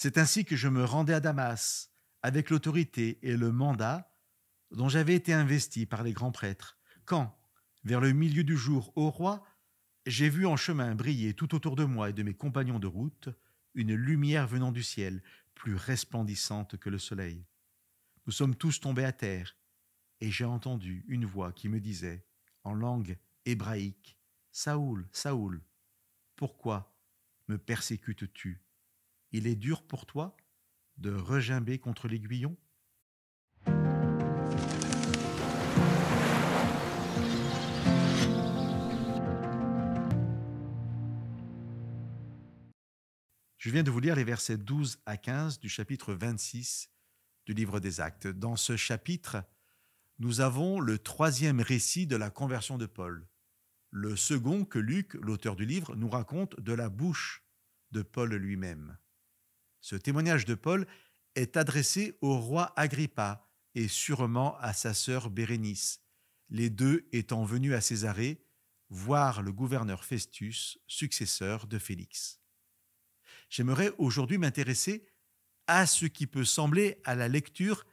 C'est ainsi que je me rendais à Damas, avec l'autorité et le mandat dont j'avais été investi par les grands prêtres, quand, vers le milieu du jour, ô roi, j'ai vu en chemin briller tout autour de moi et de mes compagnons de route une lumière venant du ciel, plus resplendissante que le soleil. Nous sommes tous tombés à terre, et j'ai entendu une voix qui me disait, en langue hébraïque, Saoul, Saoul, pourquoi me persécutes-tu? Il est dur pour toi de regimber contre l'aiguillon? Je viens de vous lire les versets 12 à 15 du chapitre 26 du livre des Actes. Dans ce chapitre, nous avons le troisième récit de la conversion de Paul. Le second que Luc, l'auteur du livre, nous raconte de la bouche de Paul lui-même. Ce témoignage de Paul est adressé au roi Agrippa et sûrement à sa sœur Bérénice, les deux étant venus à Césarée voir le gouverneur Festus, successeur de Félix. J'aimerais aujourd'hui m'intéresser à ce qui peut sembler à la lecture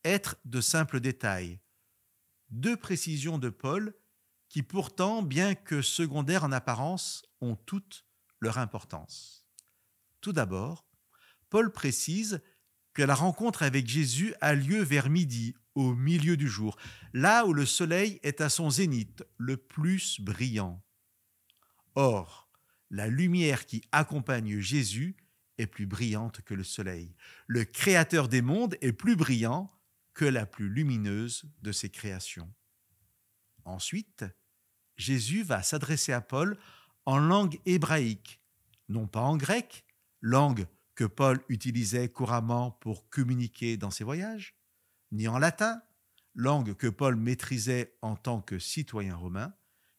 être de simples détails. Deux précisions de Paul qui pourtant, bien que secondaires en apparence, ont toute leur importance. Tout d'abord, Paul précise que la rencontre avec Jésus a lieu vers midi, au milieu du jour, là où le soleil est à son zénith, le plus brillant. Or, la lumière qui accompagne Jésus est plus brillante que le soleil. Le Créateur des mondes est plus brillant que la plus lumineuse de ses créations. Ensuite, Jésus va s'adresser à Paul en langue hébraïque, non pas en grec, langue que Paul utilisait couramment pour communiquer dans ses voyages, ni en latin, langue que Paul maîtrisait en tant que citoyen romain,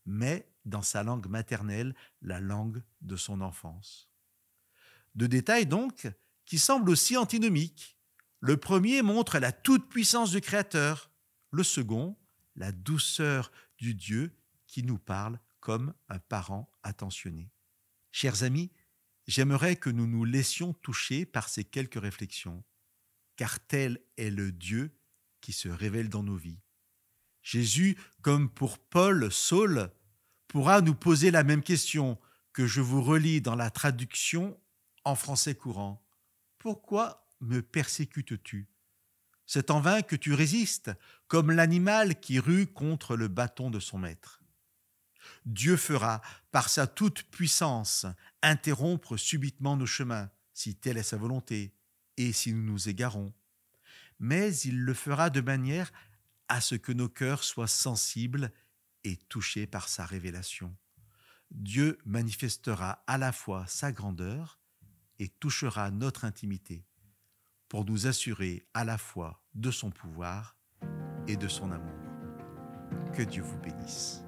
mais dans sa langue maternelle, la langue de son enfance. Deux détails donc qui semblent aussi antinomiques. Le premier montre la toute-puissance du Créateur, le second, la douceur du Dieu qui nous parle comme un parent attentionné. Chers amis, j'aimerais que nous nous laissions toucher par ces quelques réflexions, car tel est le Dieu qui se révèle dans nos vies. Jésus, comme pour Paul, Saul, pourra nous poser la même question que je vous relis dans la traduction en français courant. Pourquoi me persécutes-tu? C'est en vain que tu résistes, comme l'animal qui rue contre le bâton de son maître. Dieu fera, par sa toute-puissance, interrompre subitement nos chemins, si telle est sa volonté, et si nous nous égarons. Mais il le fera de manière à ce que nos cœurs soient sensibles et touchés par sa révélation. Dieu manifestera à la fois sa grandeur et touchera notre intimité pour nous assurer à la fois de son pouvoir et de son amour. Que Dieu vous bénisse.